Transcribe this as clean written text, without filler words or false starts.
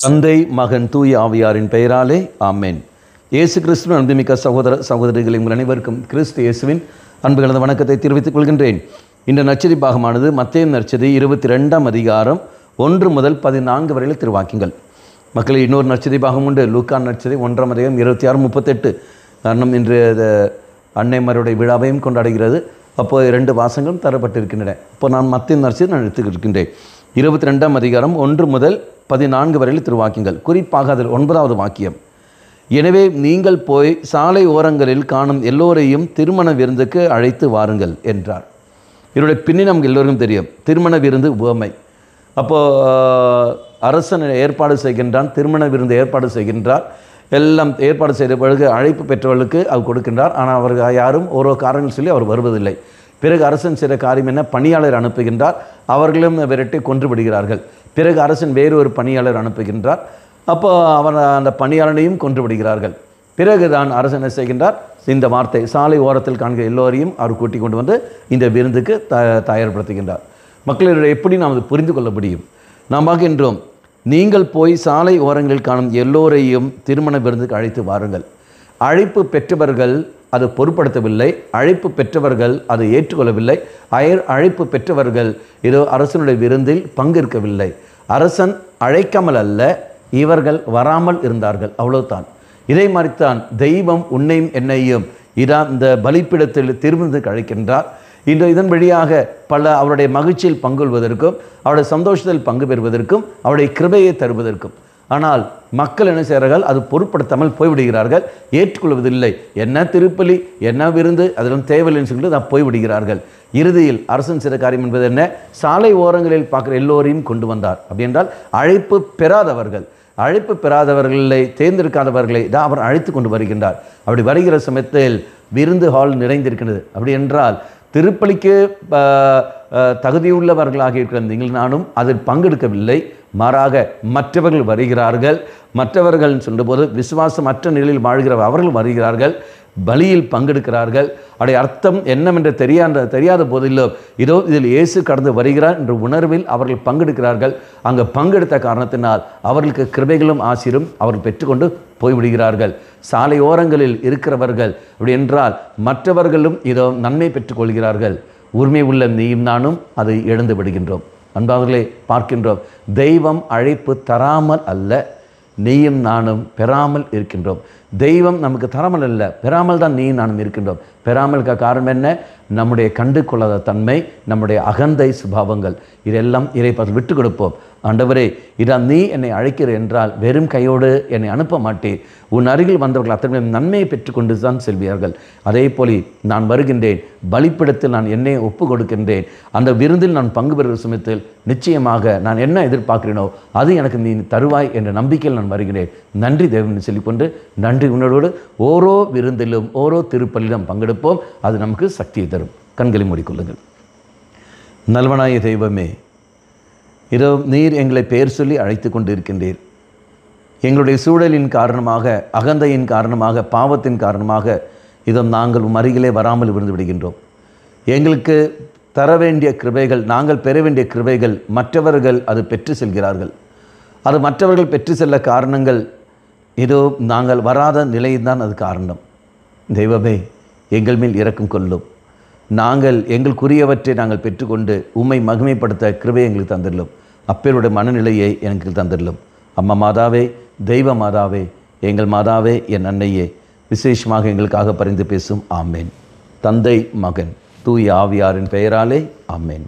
தந்தை மகன் தூய ஆவியாரின் பெயராலே ஆமேன். இயேசு கிறிஸ்துவின் அன்புமிக்க சகோதர சகோதரிகளை உங்கள் அனைவருக்கும் கிறிஸ்து இயேசுவின் அன்பு கலந்த வணக்கத்தை தெரிவித்துக் கொள்கின்றேன். இந்த நற்செய்தி பாகமானது மத்தேயு நற்செய்தி 22ஆம் அதிகாரம் 1 முதல் 14 வரையில் திருவாக்கியங்கள். மக்கள் இன்னொரு நற்செய்தி பாகம் உண்டு. லூக்கா நற்செய்தி 1ஆம் அதிகாரம் 26-38. காரணம் இன்று அன்னைமருடைய விழாவையும் கொண்டாடுகிறது. அப்போது 2 வாசங்களும் தரப்பட்டிருக்கின்றன. இப்போ நான் மத்தேயு நற்செய்தி நான் எடுத்துக்கின்றேன். 22ஆம் அதிகாரம் 1 முதல் 14 வரையில் திருவாக்கியங்கள். குறிப்பாக அதில் 9வது வாக்கியம், எனவே நீங்கள் போய் சாலை ஓரங்களில் காணும் எல்லோரையும் திருமண விருந்துக்கு அழைத்து வாருங்கள் என்றார். இதனுடைய பின்னணி நமக்கு எல்லோருக்கும் தெரியும். திருமண விருந்து உவமை. அப்போது அரசன் ஏற்பாடு செய்கின்றான், திருமண விருந்து ஏற்பாடு செய்கின்றார். எல்லாம் ஏற்பாடு செய்த பிறகு அழைப்பு பெற்றவர்களுக்கு அவர் கொடுக்கின்றார். ஆனால் அவர்கள் யாரும் ஒரு காரணங்கள் சொல்லி அவர் வருவதில்லை. பிறகு அரசன் செய்த காரியம் என்ன, பணியாளர் அனுப்புகின்றார். அவர்களும் விரட்டி கொன்று விடுகிறார்கள். பிறகு அரசன் வேறு ஒரு பணியாளர் அனுப்புகின்றார். அப்போ அவர் அந்த பணியாளனையும் கொன்று விடுகிறார்கள். பிறகு தான் அரசன் என்ன செய்கின்றார், இந்த வார்த்தை சாலை ஓரத்தில் காண்கிற எல்லோரையும் அவர் கூட்டிக் கொண்டு வந்து இந்த விருந்துக்கு தயார்படுத்துகின்றார். மக்களிடையே எப்படி நாம் அது புரிந்து கொள்ள முடியும்? நாம் பார்க்கின்றோம், நீங்கள் போய் சாலை ஓரங்களில் காணும் எல்லோரையும் திருமண விருந்துக்கு அழைத்து வாருங்கள். அழைப்பு பெற்றவர்கள் அது பொருட்படுத்தவில்லை, அழைப்பு பெற்றவர்கள் அதை ஏற்றுக்கொள்ளவில்லை, அழைப்பு பெற்றவர்கள் ஏதோ அரசனுடைய விருந்தில் பங்கேற்கவில்லை. அரசன் அழைக்காமல் அல்ல, இவர்கள் வராமல் இருந்தார்கள், அவ்வளவுதான். இதே மாதிரித்தான் தெய்வம் உன்னையும் என்னையும் இந்த பலிப்பிடத்தில் திருமணத்துக்கு அழைக்கின்றார். இதன் வழியாக பல அவருடைய மகிழ்ச்சியில் பங்கு கொள்வதற்கும், அவருடைய சந்தோஷத்தில் பங்கு பெறுவதற்கும், அவருடைய கிருபையை தருவதற்கும். ஆனால் மக்கள் என்ன செய்கிறார்கள், அது பொருட்படுத்தாமல் போய்விடுகிறார்கள், ஏற்றுக்கொள்வதில்லை. என்ன திருப்பலி, என்ன விருந்து, அதெல்லாம் தேவையில்லைன்னு சொல்லிட்டு தான் போய்விடுகிறார்கள். இறுதியில் அரசன் செய்த காரியம் என்பது என்ன, சாலை ஓரங்களில் பார்க்குற எல்லோரையும் கொண்டு வந்தார். அப்படி என்றால் அழைப்பு பெறாதவர்களை தேர்ந்தெடுக்காதவர்களை தான் அவர் அழைத்து கொண்டு வருகின்றார். அப்படி வருகிற சமயத்தில் விருந்து ஹால் நிறைந்திருக்கின்றது. அப்படி என்றால் திருப்பலிக்கு தகுதியுள்ளவர்களாக இருக்கிற நீங்கள் நானும் அதில் பங்கெடுக்கவில்லை. மாறாக மற்றவர்கள் வருகிறார்கள். மற்றவர்கள் சொல்லும்போது விசுவாசமற்ற நிலையில் வாழ்கிற அவர்கள் வருகிறார்கள், பலியில் பங்கெடுக்கிறார்கள். அவருடைய அர்த்தம் என்னவென்று தெரியாத போதிலும் இதோ இதில் இயேசு கடந்து வருகிறார் என்ற உணர்வில் அவர்கள் பங்கெடுக்கிறார்கள். அங்கே பங்கெடுத்த காரணத்தினால் அவர்களுக்கு கிருபைகளும் ஆசீரும் அவர்கள் பெற்றுக்கொண்டு போய்விடுகிறார்கள். சாலை ஓரங்களில் இருக்கிறவர்கள் அப்படி என்றால் மற்றவர்களும் இதோ நன்மை பெற்றுக்கொள்கிறார்கள். உரிமை உள்ள நீயும் நானும் அதை இழந்து விடுகின்றோம். அன்பார்களே, பார்க்கின்றோம், தெய்வம் அழைப்பு தராமல் அல்ல, நீயும் நானும் பெறாமல் இருக்கின்றோம். தெய்வம் நமக்கு தராமல் அல்ல, பெறாமல் தான் நீயும் நானும் இருக்கின்றோம். பெறாமலுக்கு காரணம் என்ன, நம்முடைய கண்டு கொள்ளாத தன்மை, நம்முடைய அகந்தை சுபாவங்கள். இதெல்லாம் இறைப்பதில் விட்டு கொடுப்போம். ஆண்டவரே, இதான் நீ என்னை அழைக்கிற என்றால் வெறும் கையோடு என்னை அனுப்ப மாட்டேன். உன் அருகில் வந்தவர்கள் அத்தனை நன்மையை பெற்றுக்கொண்டு தான் செல்வீர்கள். அதே போல நான் வருகின்றேன், பலிப்பிடத்தில் நான் என்னை ஒப்பு கொடுக்கின்றேன். அந்த விருந்தில் நான் பங்கு பெறுகிற சமயத்தில் நிச்சயமாக நான் என்ன எதிர்பார்க்கிறேனோ அது எனக்கு நீ தருவாய் என்ற நம்பிக்கையில் நான் வருகிறேன். நன்றி தேவன் சொல்லிக்கொண்டு, நன்றி உணர்வோடு ஓரோ விருந்திலும் ஓரோ திருப்பலிலும் பங்கெடுப்போம். அது நமக்கு சக்தியை தரும். கண்களை மூடிக்கொள்ளுங்கள். நல்வனாய தெய்வமே, இதோ நீர் எங்களை பெயர் சொல்லி அழைத்து கொண்டு இருக்கின்றீர். எங்களுடைய சூழலின் காரணமாக, அகந்தையின் காரணமாக, பாவத்தின் காரணமாக இதோ நாங்கள் அருகிலே வராமல் விழுந்து விடுகின்றோம். எங்களுக்கு தர வேண்டிய கிருபைகள், நாங்கள் பெற வேண்டிய கிருபைகள் மற்றவர்கள் அது பெற்று செல்கிறார்கள். அது மற்றவர்கள் பெற்று செல்ல காரணங்கள் இதோ நாங்கள் வராத நிலையில்தான் அது காரணம். தெய்வமே, எங்கள் மேல் இரக்கம் கொள்ளும். நாங்கள் எங்களுக்குரியவற்றை நாங்கள் பெற்றுக்கொண்டு உம்மை மகிமைப்படுத்த கிருபை எங்களுக்கு தந்துள்ளோம். அப்பேருடைய மனநிலையை எனக்கு தந்துள்ளோம். அம்மா மாதாவே, தெய்வ மாதாவே, எங்கள் மாதாவே, என் அன்னையே, விசேஷமாக எங்களுக்காக பரிந்து பேசும். ஆமேன். தந்தை மகன் தூய ஆவியாரின் பெயராலே ஆமேன்.